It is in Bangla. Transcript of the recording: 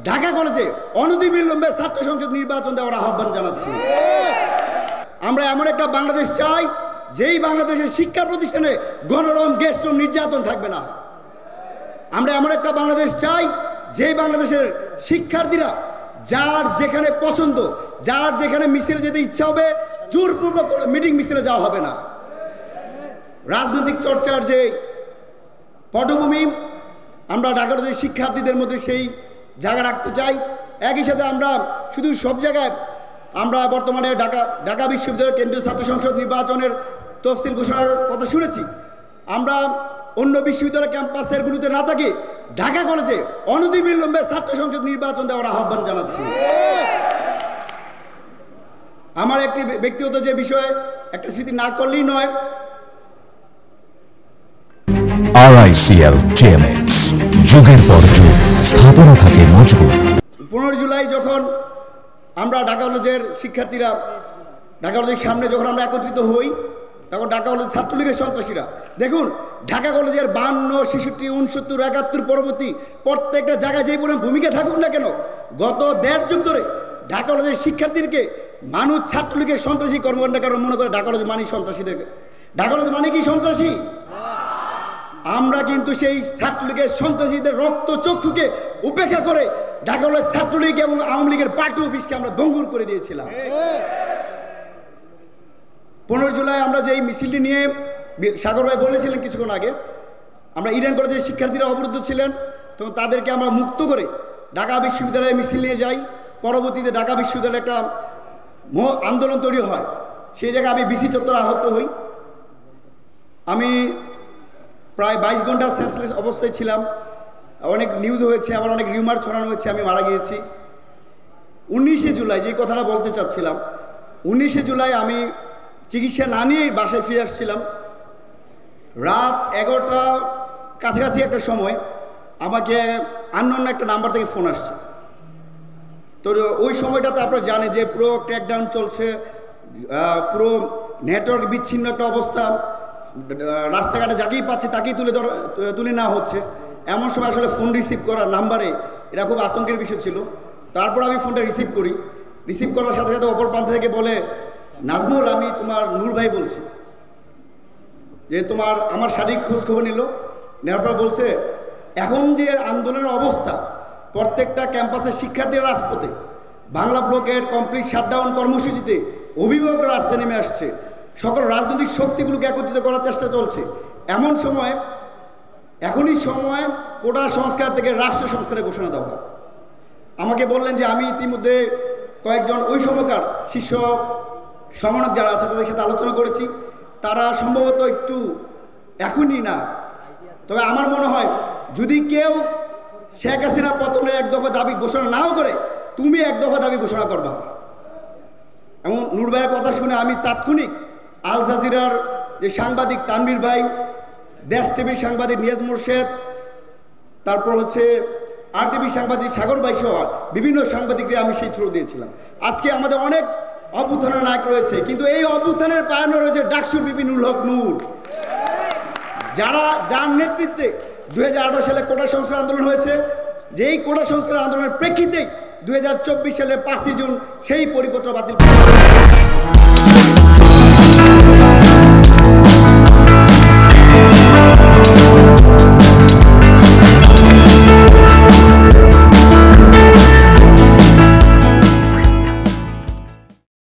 ঢাকা কলেজে অনতিবিলম্বে ছাত্র সংসদ নির্বাচন দেওয়ার আহ্বান জানাচ্ছি। আমরা এমন একটা বাংলাদেশ চাই যেই বাংলাদেশের শিক্ষা প্রতিষ্ঠানে গণরম গেস্টরুম নির্যাতন থাকবে না। আমরা এমন একটা বাংলাদেশ চাই যেই বাংলাদেশের শিক্ষার্থীরা যার যেখানে পছন্দ, যার যেখানে মিছিলে যেতে ইচ্ছা হবে জোরপূর্বক কোনো মিটিং মিছিলে যাওয়া হবে না। রাজনৈতিক চর্চার যে পটভূমি আমরা ঢাকা কলেজের শিক্ষার্থীদের মধ্যে সেই জায়গা রাখতে চাই। একই সাথে আমরা শুধু সব জায়গায় আমরা বর্তমানে ঢাকা বিশ্ববিদ্যালয়ের কেন্দ্রীয় ছাত্র সংসদ নির্বাচনের তফসিল ঘোষণার কথা শুনেছি। আমরা অন্য বিশ্ববিদ্যালয় ক্যাম্পাসেরগুলোতে না থাকে ঢাকা কলেজে অনতিবিলম্বে ছাত্র সংসদ নির্বাচন দেওয়ার আহ্বান জানাচ্ছি। আমার একটি ব্যক্তিগত যে বিষয়ে একটা স্মৃতি না করলেই নয়, RICL TMX যুগের পর যুগ স্থাপনা থাকে মজবুত। 15 জুলাই যখন আমরা ঢাকা কলেজের শিক্ষার্থীরা ঢাকা কলেজের সামনে যখন আমরা একত্রিত হই তখন ঢাকা কলেজ ছাত্রলীগের সন্ত্রাসীরা দেখুন ঢাকা কলেজের 52, 66, 69, 71 পরবর্তী প্রত্যেকটা জায়গায় যেই পরিমাণ ভূমিকা থাকুক না কেন গত 1.5 যুগ ধরে ঢাকা কলেজের শিক্ষার্থীদেরকে মানুষ ছাত্রলীগের সন্ত্রাসী কর্মকাণ্ড কারণ মনে করে ঢাকা কলেজ মানি সন্ত্রাসীদেরকে। ঢাকা কলেজ মানে কি সন্ত্রাসী? আমরা কিন্তু সেই ছাত্রলীগের সন্ত্রাসীদের রক্ত চক্ষুকে উপেক্ষা করে ঢাকা কলেজ ছাত্রলীগ এবং আওয়ামী লীগের পার্টি অফিসকে আমরা ভঙ্গুর করে দিয়েছিলাম। 15 জুলাই আমরা যে এই মিছিলটি নিয়ে সাগর ভাই বলেছিলেন কিছুক্ষণ আগে, আমরা ইডেন কলেজের শিক্ষার্থীরা অবরুদ্ধ ছিলেন তখন তাদেরকে আমরা মুক্ত করে ঢাকা বিশ্ববিদ্যালয়ে মিছিল নিয়ে যাই। পরবর্তীতে ঢাকা বিশ্ববিদ্যালয়ে একটা আন্দোলন তৈরি হয়। সেই জায়গায় আমি বিসি চত্বরে আহত হই। আমি প্রায় 22 ঘন্টা সেন্সলেস অবস্থায় ছিলাম। অনেক নিউজ হয়েছে, আবার অনেক রিউমার ছড়ানো হয়েছে আমি মারা গিয়েছি। 19শে জুলাই যে কথাটা বলতে চাচ্ছিলাম, 19শে জুলাই আমি চিকিৎসা না নিয়েই বাসায় ফিরে আসছিলাম। রাত 11টা কাছাকাছি একটা সময় আমাকে আননোন একটা নাম্বার থেকে ফোন আসছে। তো ওই সময়টাতে আপনারা জানেন যে পুরো ক্র্যাকডাউন চলছে, পুরো নেটওয়ার্ক বিচ্ছিন্ন একটা অবস্থা, রাস্তাঘাটে যাকেই পাচ্ছে তাকেই তুলে নেওয়া হচ্ছে। এমন সময় আসলে ফোন রিসিভ করার নাম্বারে এটা খুব আতঙ্কের বিষয় ছিল। তারপর আমি ফোনটা রিসিভ করি। রিসিভ করার সাথে সাথে অপর প্রান্ত থেকে বলে, নাজমুল, আমি তোমার নূর ভাই বলছি, যে আমার শারীরিক খোঁজ খবর নিল। নেওয়ার পর বলছে এখন যে আন্দোলনের অবস্থা, প্রত্যেকটা ক্যাম্পাসের শিক্ষার্থীরা রাজপথে, বাংলা ব্লকের কমপ্লিট শাটডাউন কর্মসূচিতে অভিভাবকরা রাস্তায় নেমে আসছে, সকল রাজনৈতিক শক্তিগুলোকে একত্রিত করার চেষ্টা চলছে। এখনই সময় কোটা সংস্কার থেকে রাষ্ট্র সংস্কারের ঘোষণা দেওয়া। আমাকে বললেন যে আমি ইতিমধ্যে কয়েকজন ওই সময়কার শীর্ষ সমন্বয়ক যারা আছে তাদের সাথে আলোচনা করেছি। তারা সম্ভবত একটু এখনই না, তবে আমার মনে হয় যদি কেউ শেখ হাসিনা পতনের 1 দফা দাবি ঘোষণা নাও করে, তুমি 1 দফা দাবি ঘোষণা করবা। এবং নূর ভাইয়ের কথা শুনে আমি তাৎক্ষণিক আল জাজিরার যে সাংবাদিক তানভীর ভাই, দেশ টিভির সাংবাদিক নিয়াজ মোর্শেদ, তারপর হচ্ছে RTV সাংবাদিক সাগর ভাই সহ বিভিন্ন সাংবাদিকরা আমি সেই থ্রু দিয়েছিলাম। আজকে আমাদের অনেক অভ্যুত্থানের নায়ক রয়েছে, কিন্তু এই অভ্যুত্থানের পায়ানো রয়েছে ডাকসুর বিপি নুরুল হক নূর, যার নেতৃত্বে 2018 সালে কোটা সংস্কার আন্দোলন হয়েছে। যেই কোটা সংস্কার আন্দোলনের প্রেক্ষিতে 2024 সালে 5 জুন সেই পরিপত্র বাতিল